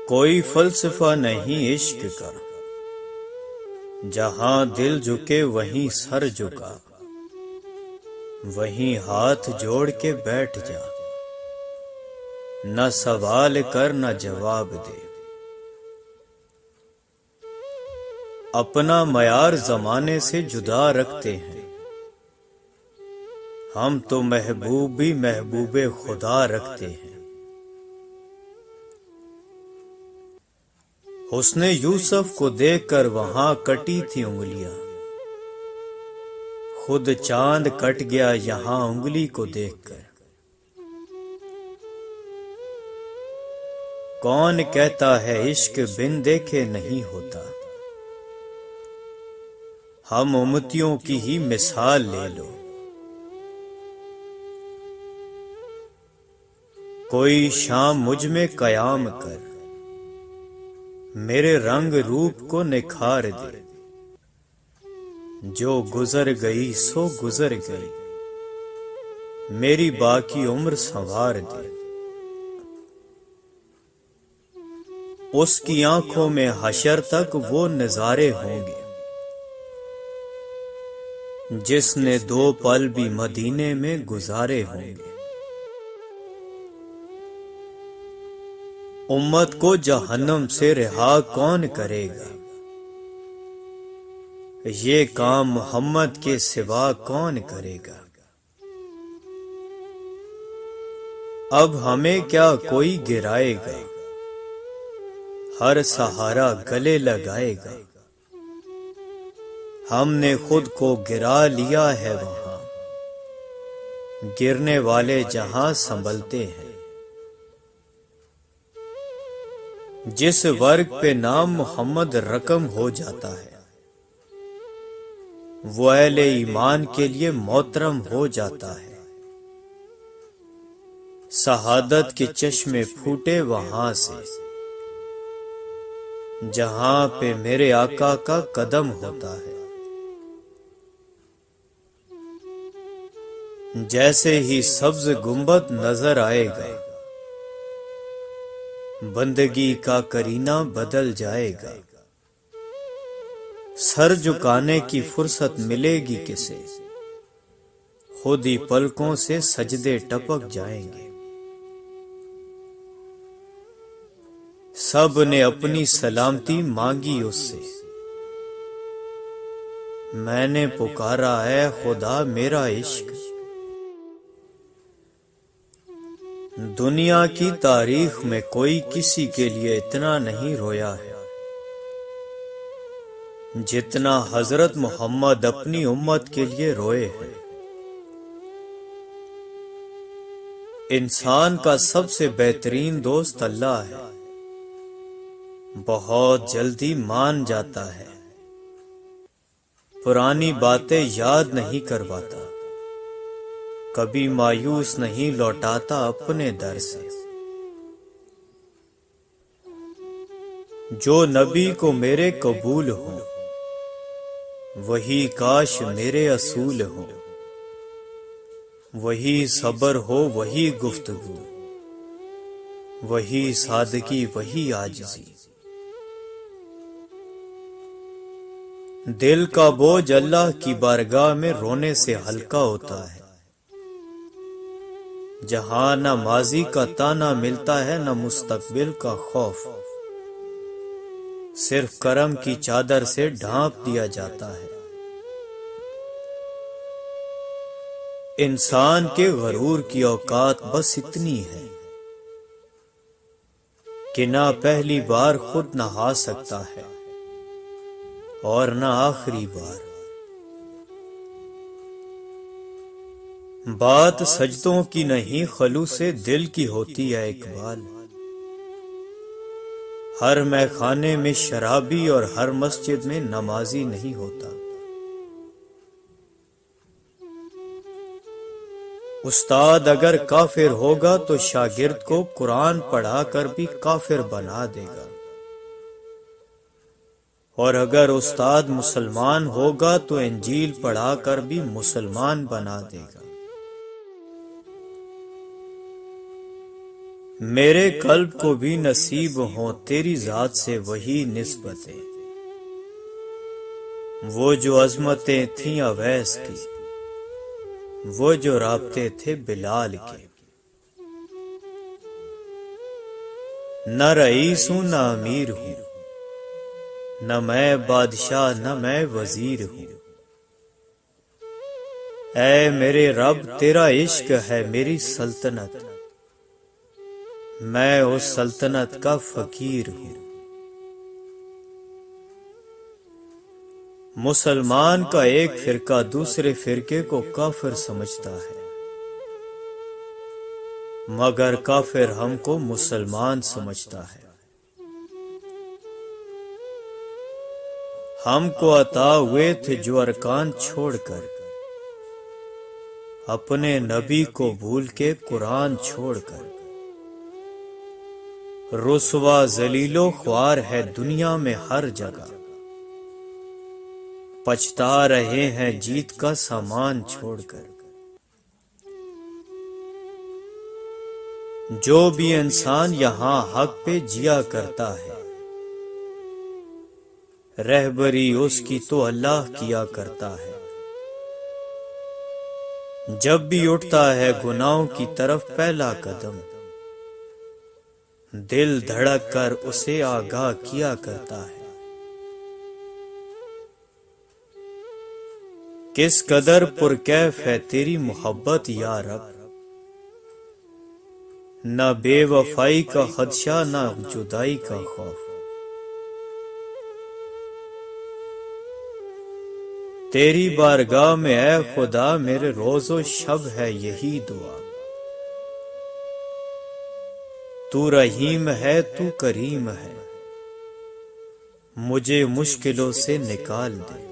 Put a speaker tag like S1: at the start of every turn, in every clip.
S1: کوئی فلسفہ نہیں عشق کا، جہاں دل جھکے وہیں سر جھکا، وہیں ہاتھ جوڑ کے بیٹھ جا، نہ سوال کر نہ جواب دے۔ اپنا معیار زمانے سے جدا رکھتے ہیں، ہم تو محبوب بھی محبوب خدا رکھتے ہیں۔ حسن یوسف کو دیکھ کر وہاں کٹی تھی انگلیاں، خود چاند کٹ گیا یہاں انگلی کو دیکھ کر۔ کون کہتا ہے عشق بن دیکھے نہیں ہوتا، ہم امتیوں کی ہی مثال لے لو۔ کوئی شام مجھ میں قیام کر، میرے رنگ روپ کو نکھار دے۔ جو گزر گئی سو گزر گئی، میری باقی عمر سنوار دے۔ اس کی آنکھوں میں حشر تک وہ نظارے ہوں گے، جس نے 2 پل بھی مدینے میں گزارے ہوں گے۔ امت کو جہنم سے رہا کون کرے گا، یہ کام محمد کے سوا کون کرے گا۔ اب ہمیں کیا کوئی گرائے گا، ہر سہارا گلے لگائے گا۔ ہم نے خود کو گرا لیا ہے وہاں، گرنے والے جہاں سنبھلتے ہیں۔ جس ورگ پہ نام محمد رقم ہو جاتا ہے، وہ اہل ایمان کے لیے محترم ہو جاتا ہے۔ شہادت کے چشمے پھوٹے وہاں سے، جہاں پہ میرے آقا کا قدم ہوتا ہے۔ جیسے ہی سبز گنبد نظر آئے گا، بندگی کا کرینہ بدل جائے گا۔ سر جھکانے کی فرصت ملے گی کسے، خود ہی پلکوں سے سجدے ٹپک جائیں گے۔ سب نے اپنی سلامتی مانگی اس سے، میں نے پکارا ہے خدا میرا عشق۔ دنیا کی تاریخ میں کوئی کسی کے لیے اتنا نہیں رویا ہے جتنا حضرت محمد اپنی امت کے لیے روئے ہیں۔ انسان کا سب سے بہترین دوست اللہ ہے، بہت جلدی مان جاتا ہے، پرانی باتیں یاد نہیں کرواتا، کبھی مایوس نہیں لوٹاتا اپنے در سے۔ جو نبی کو میرے قبول ہوں، وہی کاش میرے اصول ہوں۔ وہی صبر ہو وہی گفتگو، وہی سادگی وہی عاجزی۔ دل کا بوجھ اللہ کی بارگاہ میں رونے سے ہلکا ہوتا ہے، جہاں نہ ماضی کا تانا ملتا ہے نہ مستقبل کا خوف، صرف کرم کی چادر سے ڈھانپ دیا جاتا ہے۔ انسان کے غرور کی اوقات بس اتنی ہے کہ نہ پہلی بار خود نہا سکتا ہے اور نہ آخری بار۔ بات سجدوں کی نہیں خلوص دل کی ہوتی ہے اقبال۔ ہر میخانے میں شرابی اور ہر مسجد میں نمازی نہیں ہوتا۔ استاد اگر کافر ہوگا تو شاگرد کو قرآن پڑھا کر بھی کافر بنا دے گا، اور اگر استاد مسلمان ہوگا تو انجیل پڑھا کر بھی مسلمان بنا دے گا۔ میرے قلب کو بھی نصیب ہوں تیری ذات سے وہی نسبتیں، وہ جو عظمتیں تھیں اویس کی، وہ جو رابطے تھے بلال کے۔ نہ رئیس ہوں نہ امیر ہوں، نہ میں بادشاہ نہ میں وزیر ہوں، اے میرے رب تیرا عشق ہے میری سلطنت، میں اس سلطنت کا فقیر ہوں۔ مسلمان کا ایک فرقہ دوسرے فرقے کو کافر سمجھتا ہے، مگر کافر ہم کو مسلمان سمجھتا ہے۔ ہم کو عطا ہوئے تھے جو ارکان چھوڑ کر، اپنے نبی کو بھول کے قرآن چھوڑ کر، رسوا ذلیل و خوار ہے دنیا میں ہر جگہ، پچھتا رہے ہیں جیت کا سامان چھوڑ کر۔ جو بھی انسان یہاں حق پہ جیا کرتا ہے، رہبری اس کی تو اللہ کیا کرتا ہے۔ جب بھی اٹھتا ہے گناہوں کی طرف پہلا قدم، دل دھڑک کر اسے آگاہ کیا کرتا ہے۔ کس قدر پرکیف ہے تیری محبت یا رب، نہ بے وفائی کا خدشہ نہ جدائی کا خوف، تیری بارگاہ میں اے خدا میرے روز و شب ہے یہی دعا، تو رحیم ہے تو کریم ہے، مجھے مشکلوں سے نکال دے۔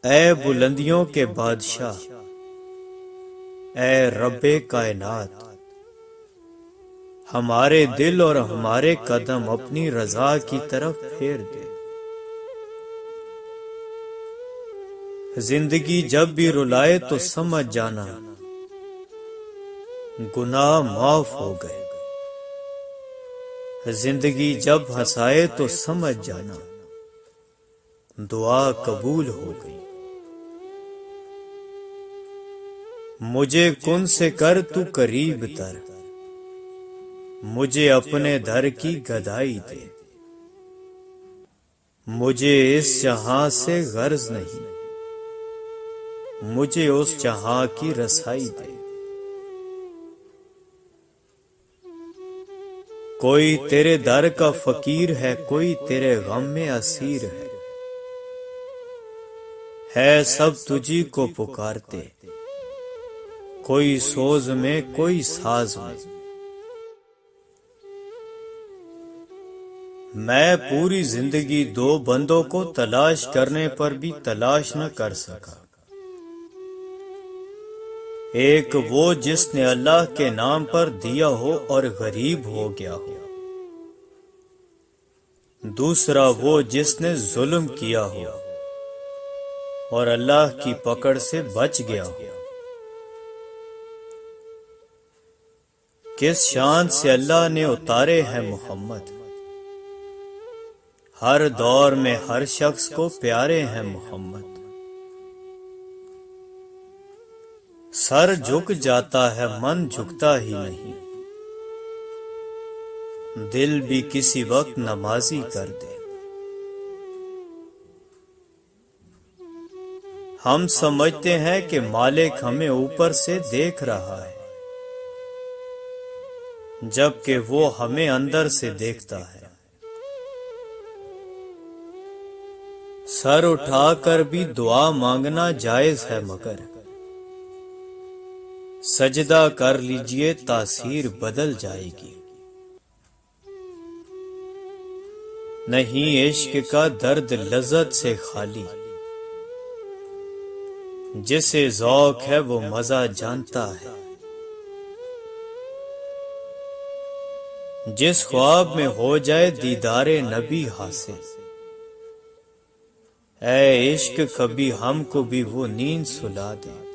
S1: اے بلندیوں کے بادشاہ، اے رب کائنات، ہمارے دل اور ہمارے قدم اپنی رضا کی طرف پھیر دے۔ زندگی جب بھی رلائے تو سمجھ جانا گناہ معاف ہو گئے، زندگی جب ہنسائے تو سمجھ جانا دعا قبول ہو گئی۔ مجھے کن سے کر تو قریب تر، مجھے اپنے در کی گدائی دے، مجھے اس جہاں سے غرض نہیں، مجھے اس جہاں کی رسائی دے۔ کوئی تیرے در کا فقیر ہے، کوئی تیرے غم میں اسیر ہے سب تجھی کو پکارتے، کوئی سوز میں کوئی ساز میں۔ میں پوری زندگی دو بندوں کو تلاش کرنے پر بھی تلاش نہ کر سکا، ایک وہ جس نے اللہ کے نام پر دیا ہو اور غریب ہو گیا ہو، دوسرا وہ جس نے ظلم کیا ہو اور اللہ کی پکڑ سے بچ گیا ہو۔ کس شان سے اللہ نے اتارے ہیں محمد، ہر دور میں ہر شخص کو پیارے ہیں محمد۔ سر جھک جاتا ہے من جھکتا ہی نہیں، دل بھی کسی وقت نمازی کر دے۔ ہم سمجھتے ہیں کہ مالک ہمیں اوپر سے دیکھ رہا ہے، جبکہ وہ ہمیں اندر سے دیکھتا ہے۔ سر اٹھا کر بھی دعا مانگنا جائز ہے، مگر سجدہ کر لیجئے تاثیر بدل جائے گی۔ نہیں عشق کا درد لذت سے خالی، جسے ذوق ہے وہ مزہ جانتا ہے۔ جس خواب میں ہو جائے دیدار نبی حاصل، اے عشق کبھی ہم کو بھی وہ نیند سلا دے۔